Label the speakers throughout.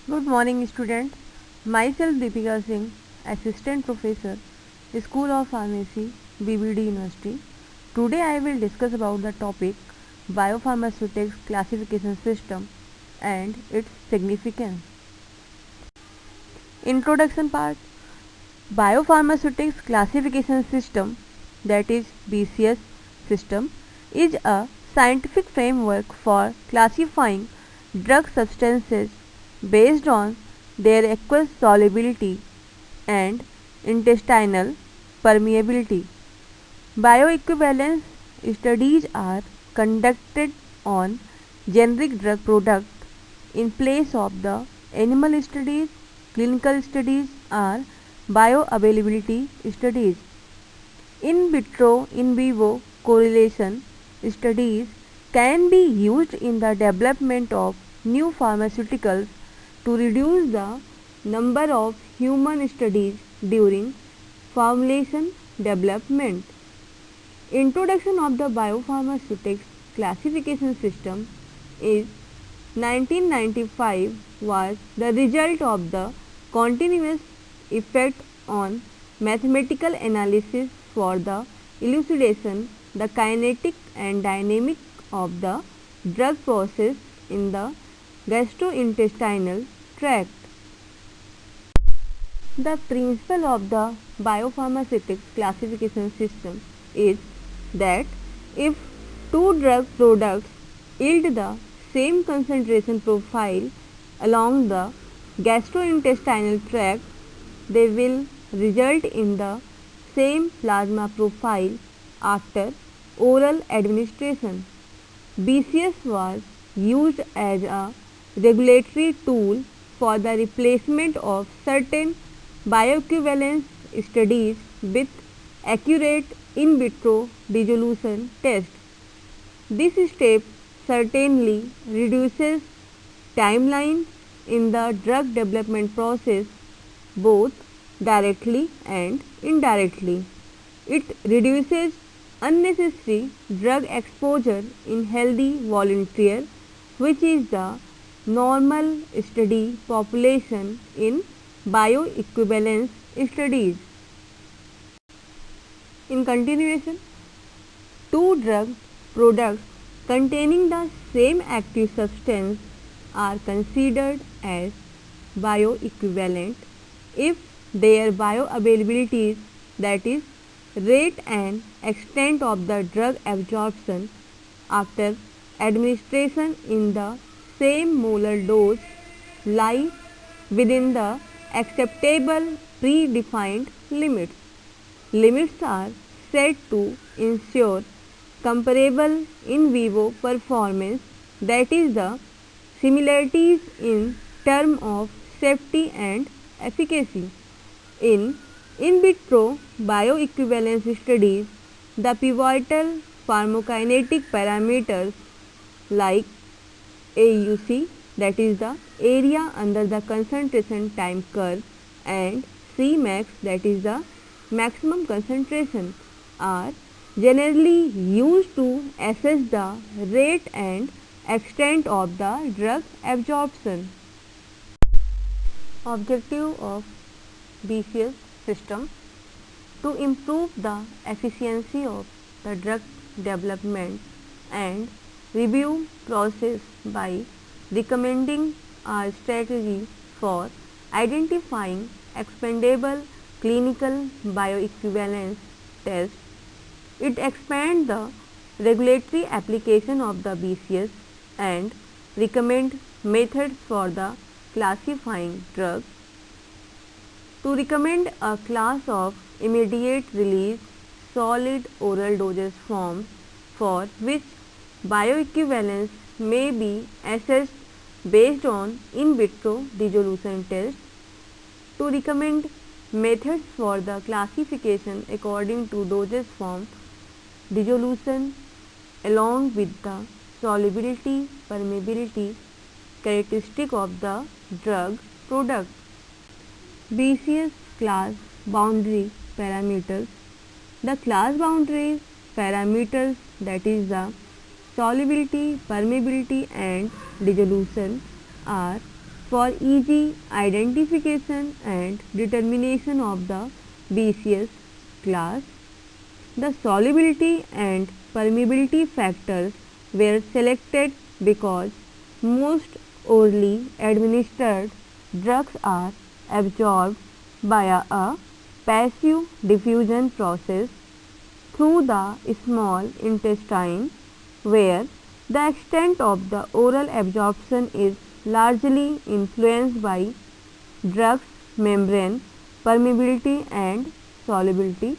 Speaker 1: Good morning, student. Myself Deepika Singh, Assistant Professor, School of Pharmacy, BBD University. Today I will discuss about the topic Biopharmaceutics Classification System and its significance. Introduction part. Biopharmaceutics Classification System, that is BCS system, is a scientific framework for classifying drug substances based on their aqueous solubility and intestinal permeability. Bioequivalence studies are conducted on generic drug products in place of the animal studies. Clinical studies are bioavailability studies. In vitro in vivo correlation studies can be used in the development of new pharmaceuticals to reduce the number of human studies during formulation development. Introduction of the biopharmaceutics classification system is 1995 was the result of the continuous effect on mathematical analysis for the elucidation the kinetic and dynamic of the drug process in the gastrointestinal tract. The principle of the biopharmaceutics classification system is that if two drug products yield the same concentration profile along the gastrointestinal tract, they will result in the same plasma profile after oral administration. BCS was used as a regulatory tool for the replacement of certain bioequivalence studies with accurate in vitro dissolution tests. This step certainly reduces timeline in the drug development process both directly and indirectly. It reduces unnecessary drug exposure in healthy volunteer, which is the normal study population in bioequivalence studies. In continuation, two drug products containing the same active substance are considered as bioequivalent if their bioavailabilities, that is, rate and extent of the drug absorption after administration in the same molar dose, lie within the acceptable predefined limits. Limits are set to ensure comparable in vivo performance, that is, the similarities in terms of safety and efficacy. In vitro bioequivalence studies, the pivotal pharmacokinetic parameters like AUC, that is the area under the concentration time curve, and Cmax, that is the maximum concentration, are generally used to assess the rate and extent of the drug absorption. Objective of BCS system: to improve the efficiency of the drug development and review process by recommending a strategy for identifying expendable clinical bioequivalence tests. It expands the regulatory application of the BCS and recommend methods for the classifying drugs. To recommend a class of immediate release solid oral dosage forms for which bioequivalence may be assessed based on in vitro dissolution tests. To recommend methods for the classification according to dosage form dissolution along with the solubility permeability characteristic of the drug product. BCS class boundary parameters. The class boundaries parameters, that is the solubility, permeability and dissolution, are for easy identification and determination of the BCS class. The solubility and permeability factors were selected because most orally administered drugs are absorbed via a passive diffusion process through the small intestine, where the extent of the oral absorption is largely influenced by drugs membrane permeability and solubility.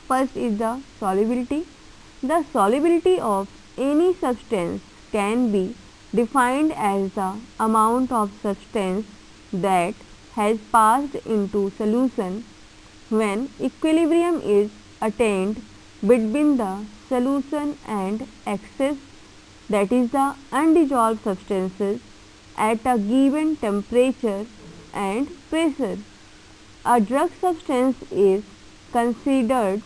Speaker 1: First is the solubility. The solubility of any substance can be defined as the amount of substance that has passed into solution when equilibrium is attained between the solution and excess, that is the undissolved substances, at a given temperature and pressure. A drug substance is considered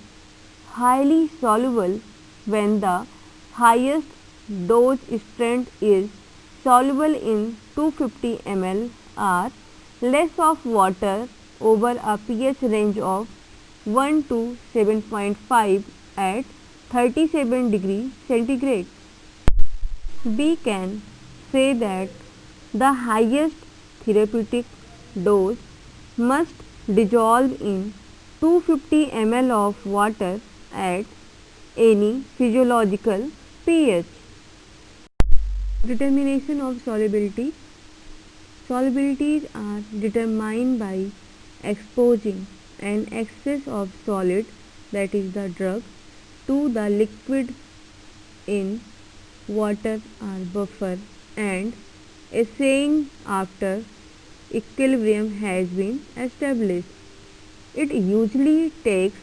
Speaker 1: highly soluble when the highest dose strength is soluble in 250 ml or less of water over a pH range of 1 to 7.5 at 37 degree centigrade. We can say that the highest therapeutic dose must dissolve in 250 ml of water at any physiological pH. Determination of solubility. Solubilities are determined by exposing an excess of solid, that is the drug, to the liquid in water or buffer and assaying after equilibrium has been established. It usually takes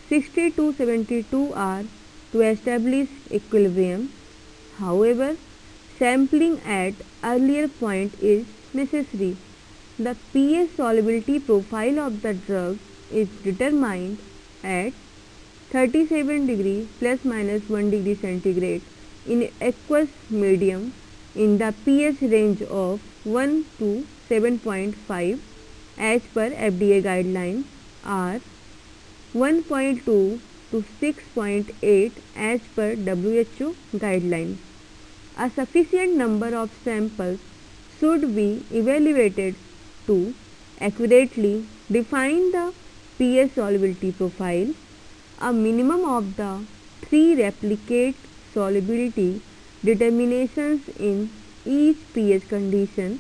Speaker 1: 60 to 72 hours to establish equilibrium. However, sampling at earlier point is necessary. The pH solubility profile of the drug is determined at 37 degree plus minus 1 degree centigrade in aqueous medium in the pH range of 1 to 7.5 as per FDA guideline or 1.2 to 6.8 as per WHO guideline. A sufficient number of samples should be evaluated to accurately define the pH solubility profile. A minimum of the 3 replicate solubility determinations in each pH condition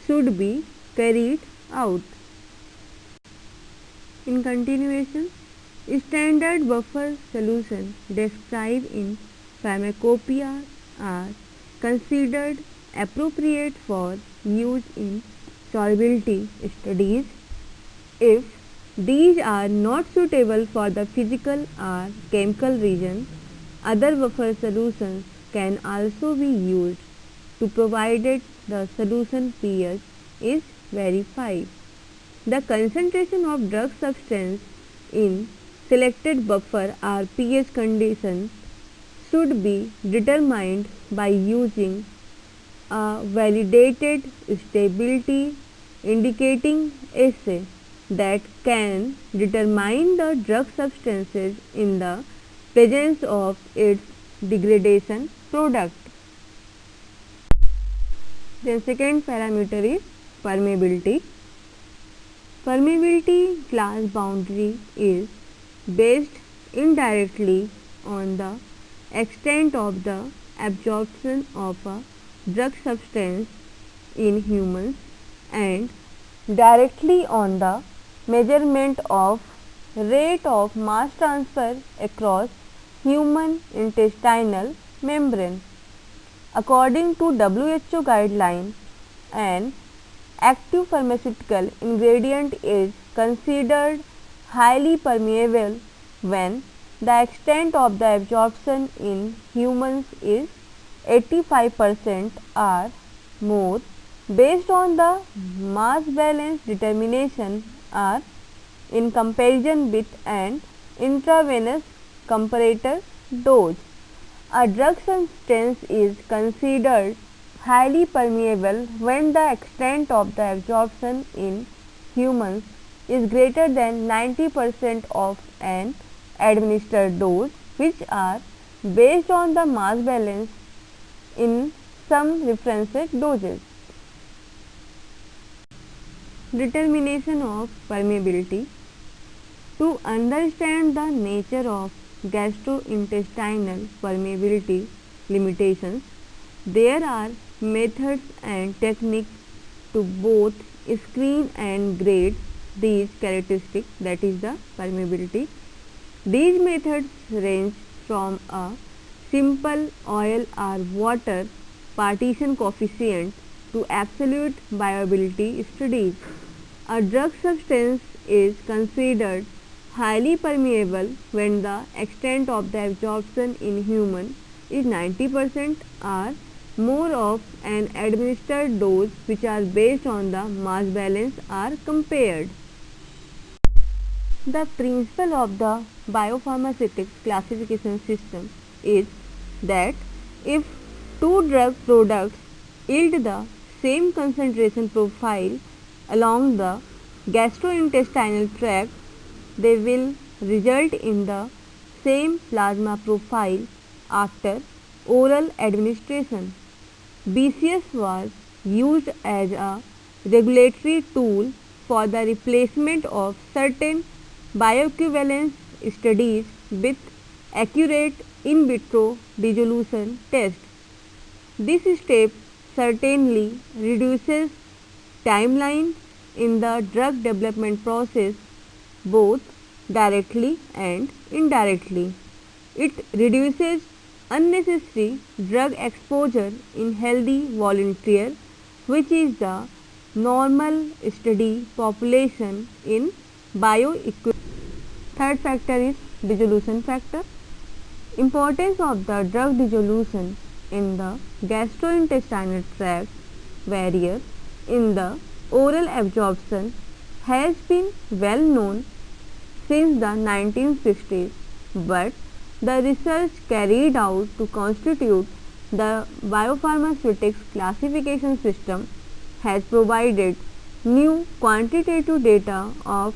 Speaker 1: should be carried out. In continuation, standard buffer solution described in pharmacopoeia are considered appropriate for use in solubility studies. If these are not suitable for the physical or chemical region, other buffer solutions can also be used to provided the solution pH is verified. The concentration of drug substance in selected buffer or pH condition should be determined by using a validated stability indicating assay that can determine the drug substances in the presence of its degradation product. The second parameter is permeability. Permeability class boundary is based indirectly on the extent of the absorption of a drug substance in humans and directly on the measurement of rate of mass transfer across human intestinal membrane. According to WHO guideline, an active pharmaceutical ingredient is considered highly permeable when the extent of the absorption in humans is 85% or more based on the mass balance determination or in comparison with an intravenous comparator dose. A drug substance is considered highly permeable when the extent of the absorption in humans is greater than 90% of an administered dose, which are based on the mass balance in some reference doses. Determination of permeability. To understand the nature of gastrointestinal permeability limitations, there are methods and techniques to both screen and grade these characteristics, that is the permeability. These methods range from a simple oil or water partition coefficient to absolute bioavailability studies. A drug substance is considered highly permeable when the extent of the absorption in human is 90% or more of an administered dose, which are based on the mass balance are compared. The principle of the biopharmaceutics classification system is that if two drug products yield the same concentration profile along the gastrointestinal tract, they will result in the same plasma profile after oral administration. BCS was used as a regulatory tool for the replacement of certain bioequivalence studies with accurate in vitro dissolution tests. This step certainly reduces timeline in the drug development process both directly and indirectly. It reduces unnecessary drug exposure in healthy volunteer, which is the normal study population in bioequivalence. Third factor is dissolution factor. Importance of the drug dissolution in the gastrointestinal tract barrier in the oral absorption has been well known since the 1960s, but the research carried out to constitute the biopharmaceutics classification system has provided new quantitative data of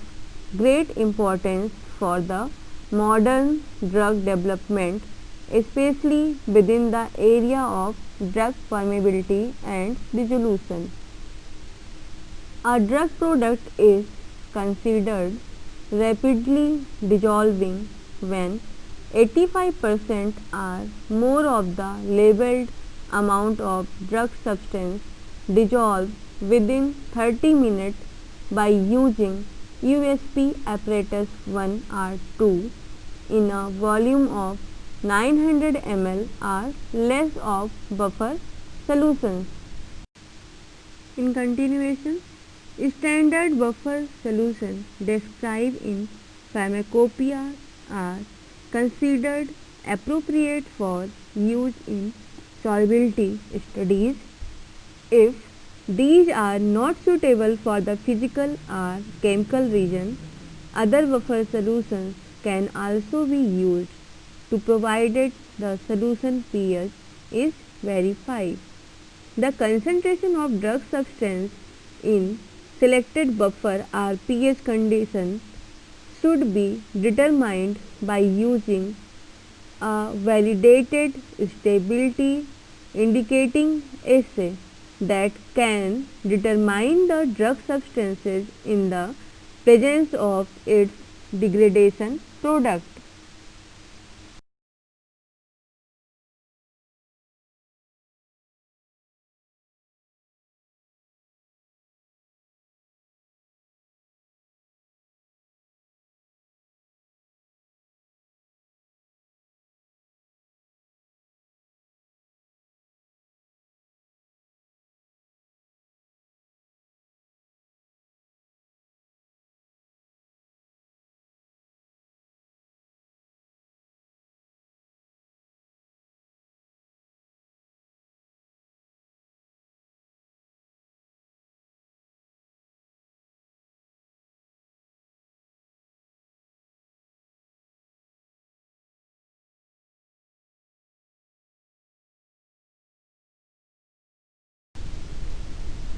Speaker 1: great importance for the modern drug development, especially within the area of drug permeability and dissolution. A drug product is considered rapidly dissolving when 85% or more of the labeled amount of drug substance dissolves within 30 minutes by using USP apparatus 1 or 2 in a volume of 900 ml or less of buffer solutions. In continuation, standard buffer solutions described in pharmacopoeia are considered appropriate for use in solubility studies. If these are not suitable for the physical or chemical region, other buffer solutions can also be used to provided the solution pH is verified. The concentration of drug substance in selected buffer or pH condition should be determined by using a validated stability indicating assay that can determine the drug substances in the presence of its degradation product.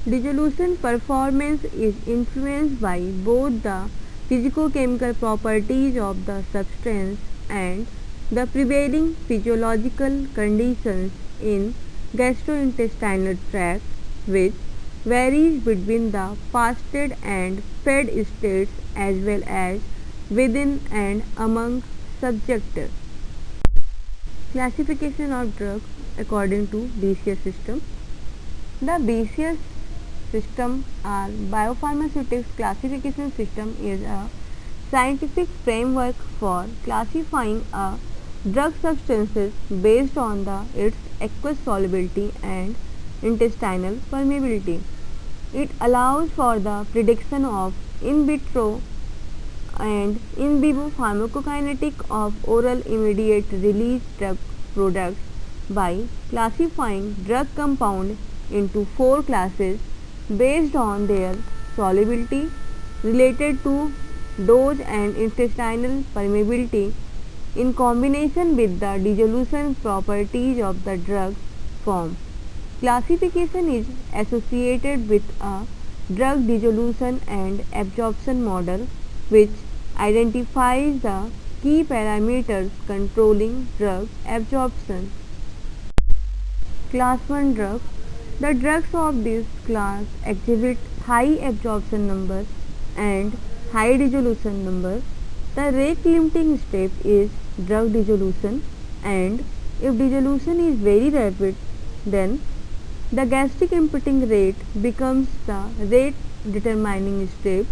Speaker 1: Dissolution performance is influenced by both the physicochemical properties of the substance and the prevailing physiological conditions in gastrointestinal tract, which varies between the fasted and fed states as well as within and among subjects. Classification of drugs according to BCS system. The BCS system or biopharmaceutics classification system is a scientific framework for classifying a drug substances based on its aqueous solubility and intestinal permeability. It allows for the prediction of in vitro and in vivo pharmacokinetic of oral immediate release drug products by classifying drug compound into four classes based on their solubility related to dose and intestinal permeability in combination with the dissolution properties of the drug form. Classification is associated with a drug dissolution and absorption model which identifies the key parameters controlling drug absorption. Class 1 drugs. The drugs of this class exhibit high absorption numbers and high dissolution numbers. The rate limiting step is drug dissolution, and if dissolution is very rapid, then the gastric emptying rate becomes the rate determining step.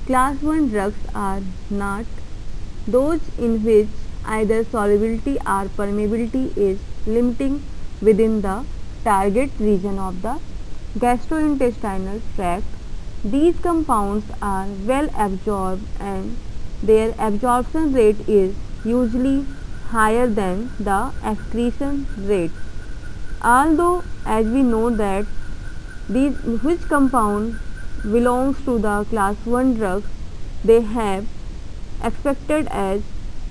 Speaker 1: Class 1 drugs are not those in which either solubility or permeability is limiting within the target region of the gastrointestinal tract. These compounds are well absorbed and their absorption rate is usually higher than the excretion rate. Although as we know that these which compound belongs to the class 1 drugs, they have expected as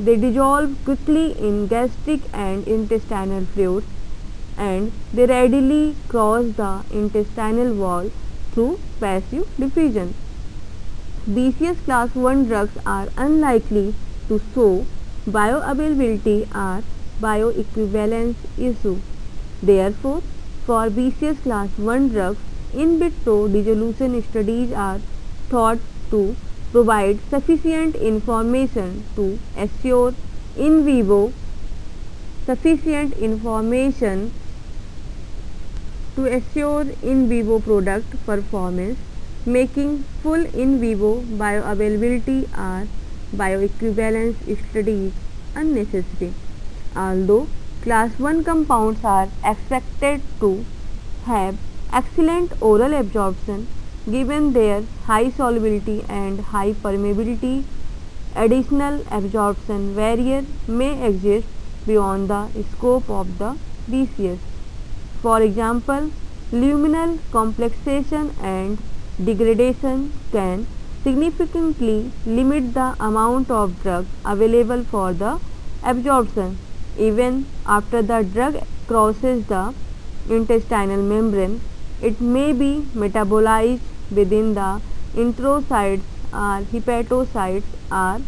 Speaker 1: they dissolve quickly in gastric and intestinal fluids and they readily cross the intestinal wall through passive diffusion. BCS class 1 drugs are unlikely to show bioavailability or bioequivalence issue. Therefore, for BCS class 1 drugs, in vitro dissolution studies are thought to provide sufficient information to assure in vivo product performance, making full in vivo bioavailability or bioequivalence studies unnecessary. Although class 1 compounds are expected to have excellent oral absorption given their high solubility and high permeability, additional absorption barrier may exist beyond the scope of the BCS. For example, luminal complexation and degradation can significantly limit the amount of drug available for the absorption even after the drug crosses the intestinal membrane. It may be metabolized within the enterocytes or hepatocytes or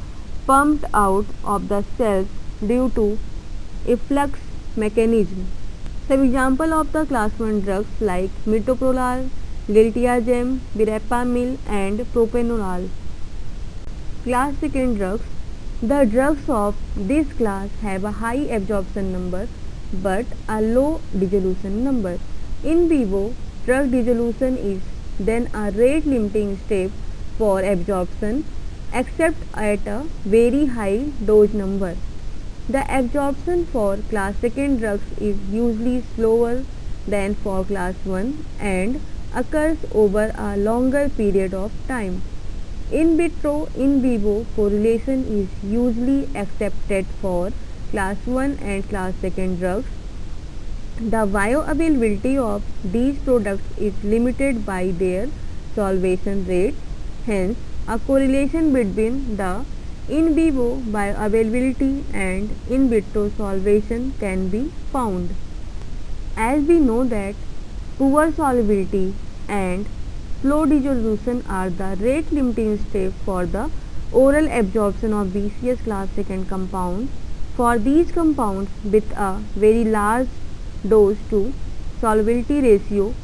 Speaker 1: pumped out of the cells due to efflux mechanism. Some example of the class 1 drugs like metoprolol, diltiazem, verapamil and propranolol. Class 2 drugs. The drugs of this class have a high absorption number but a low dissolution number. In vivo, drug dissolution is then a rate limiting step for absorption except at a very high dose number. The absorption for class 2 drugs is usually slower than for class 1 and occurs over a longer period of time. In vitro in vivo correlation is usually accepted for class 1 and class 2 drugs. The bioavailability of these products is limited by their solvation rate. Hence, a correlation between the in vivo bioavailability and in vitro solvation can be found. As we know that poor solubility and slow dissolution are the rate limiting step for the oral absorption of BCS class 2 compounds. For these compounds with a very large dose to solubility ratio,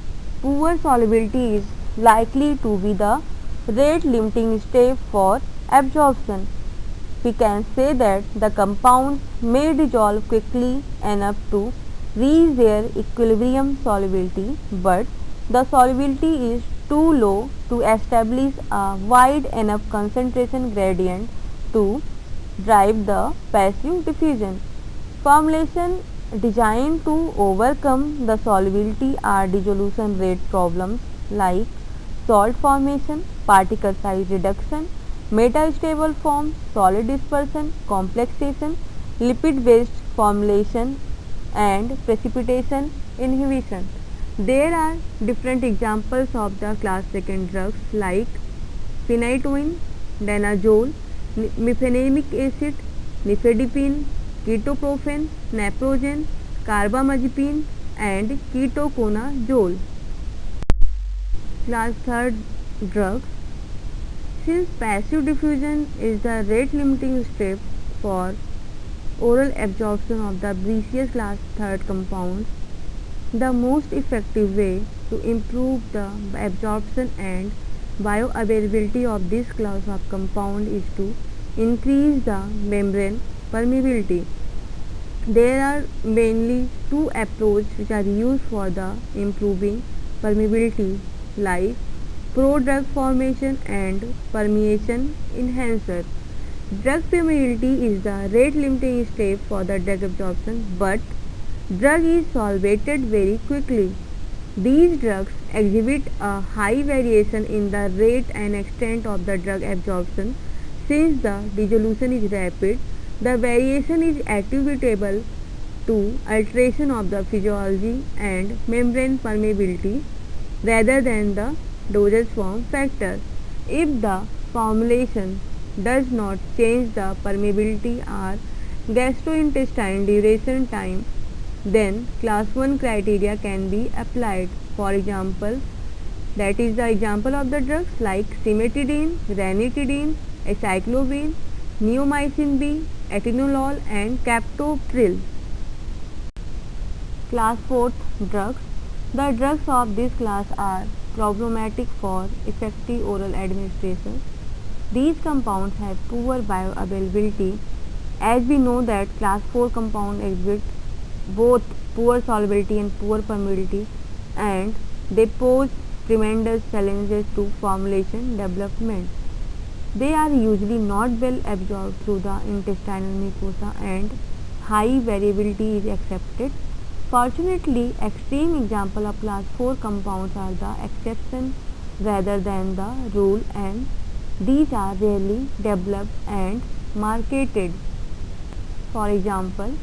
Speaker 1: poor solubility is likely to be the rate limiting step for absorption. We can say that the compounds may dissolve quickly enough to reach their equilibrium solubility, but the solubility is too low to establish a wide enough concentration gradient to drive the passive diffusion. Formulation designed to overcome the solubility or dissolution rate problems like salt formation, particle size reduction, metastable form, solid dispersion, complexation, lipid based formulation and precipitation inhibition. There are different examples of the class 2 drugs like phenytoin, danazole, mefenamic acid, nifedipine, ketoprofen, naproxen, carbamazepine and ketoconazole. Class 3 drugs. Since passive diffusion is the rate limiting step for oral absorption of the BCS class 3 compounds, the most effective way to improve the absorption and bioavailability of this class of compound is to increase the membrane permeability. There are mainly two approaches which are used for the improving permeability like prodrug formation and permeation enhancer. Drug permeability is the rate limiting step for the drug absorption, but drug is solvated very quickly. These drugs exhibit a high variation in the rate and extent of the drug absorption. Since the dissolution is rapid, the variation is attributable to alteration of the physiology and membrane permeability rather than the dosage form factor. If the formulation does not change the permeability or gastrointestinal duration time, then class 1 criteria can be applied. For example, that is the example of the drugs like cimetidine, ranitidine, acyclovir, neomycin B, atenolol and captopril. Class 4 drugs. The drugs of this class are problematic for effective oral administration. These compounds have poor bioavailability. As we know that class 4 compound exhibit both poor solubility and poor permeability, and they pose tremendous challenges to formulation development. They are usually not well absorbed through the intestinal mucosa and high variability is accepted. Fortunately, extreme example of class 4 compounds are the exception rather than the rule, and these are rarely developed and marketed. For example,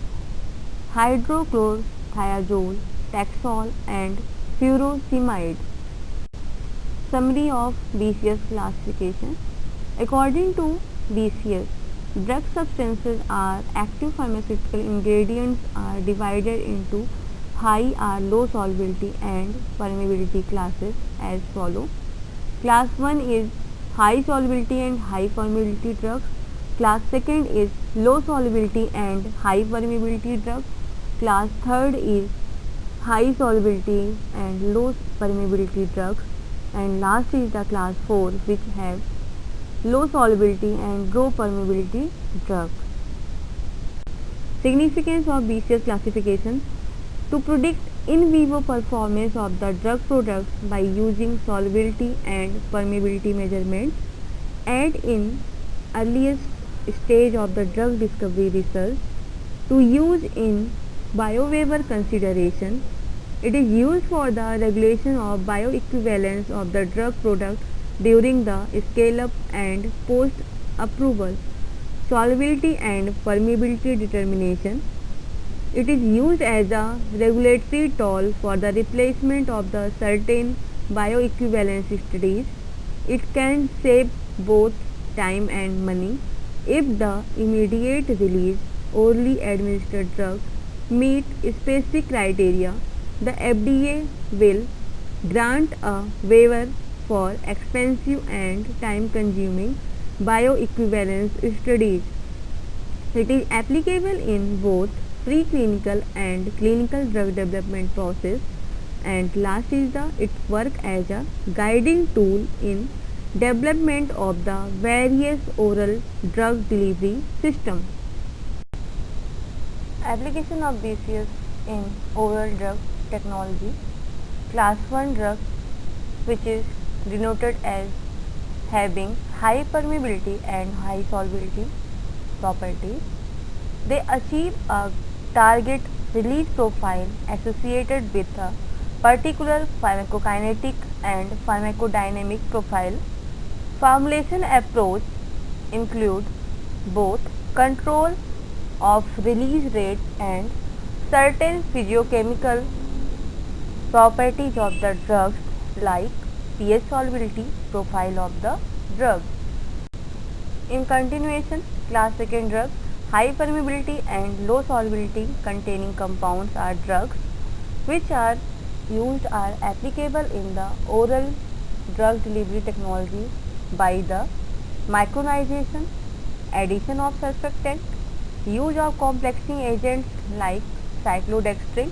Speaker 1: hydrochlorothiazole, Taxol and furosemide. Summary of BCS classification. According to BCS, drug substances or active pharmaceutical ingredients are divided into high or low solubility and permeability classes as follow. Class 1 is high solubility and high permeability drugs. Class 2 is low solubility and high permeability drugs. Class 3 is high solubility and low permeability drugs, and last is the class 4 which have low solubility and low permeability drugs. Significance of BCS classification. To predict in vivo performance of the drug products by using solubility and permeability measurements, and in earliest stage of the drug discovery research, to use in biowaiver consideration. It is used for the regulation of bioequivalence of the drug product during the scale-up and post-approval. Solubility and permeability determination. It is used as a regulatory tool for the replacement of the certain bioequivalence studies. It can save both time and money. If the immediate release orally administered drugs meet specific criteria, the FDA will grant a waiver for expensive and time-consuming bioequivalence studies. It is applicable in both preclinical and clinical drug development process. And last is its work as a guiding tool in development of the various oral drug delivery system. Application of BCS in oral drug technology. Class 1 drug, which is denoted as having high permeability and high solubility properties. They achieve a target release profile associated with a particular pharmacokinetic and pharmacodynamic profile. Formulation approach include both control of release rate and certain physiochemical properties of the drugs like pH solubility profile of the drug. In continuation, class 2 drugs, high permeability and low solubility containing compounds are drugs which are applicable in the oral drug delivery technology by the micronization, addition of surfactant, use of complexing agents like cyclodextrin,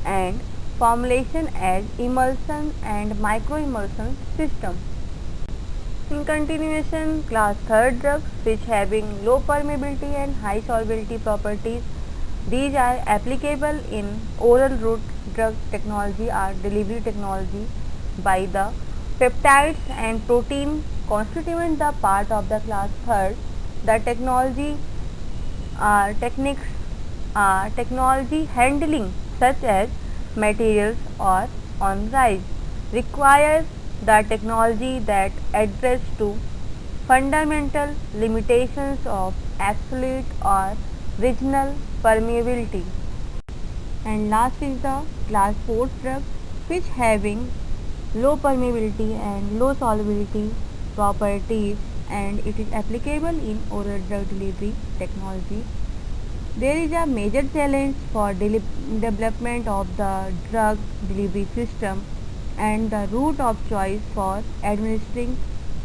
Speaker 1: and formulation as emulsion and microemulsion system. In continuation, class 3 drugs which having low permeability and high solubility properties. These are applicable in oral route drug technology or delivery technology by the peptides and protein constituent the part of the class 3. The techniques are technology handling such as materials or on rise requires the technology that address to fundamental limitations of absolute or regional permeability. And last is the class 4 drug which having low permeability and low solubility properties, and it is applicable in oral drug delivery technology. There is a major challenge for development of the drug delivery system and the route of choice for administering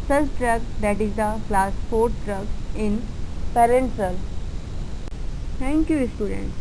Speaker 1: such drug, that is the class 4 drug in parenteral. Thank you, students.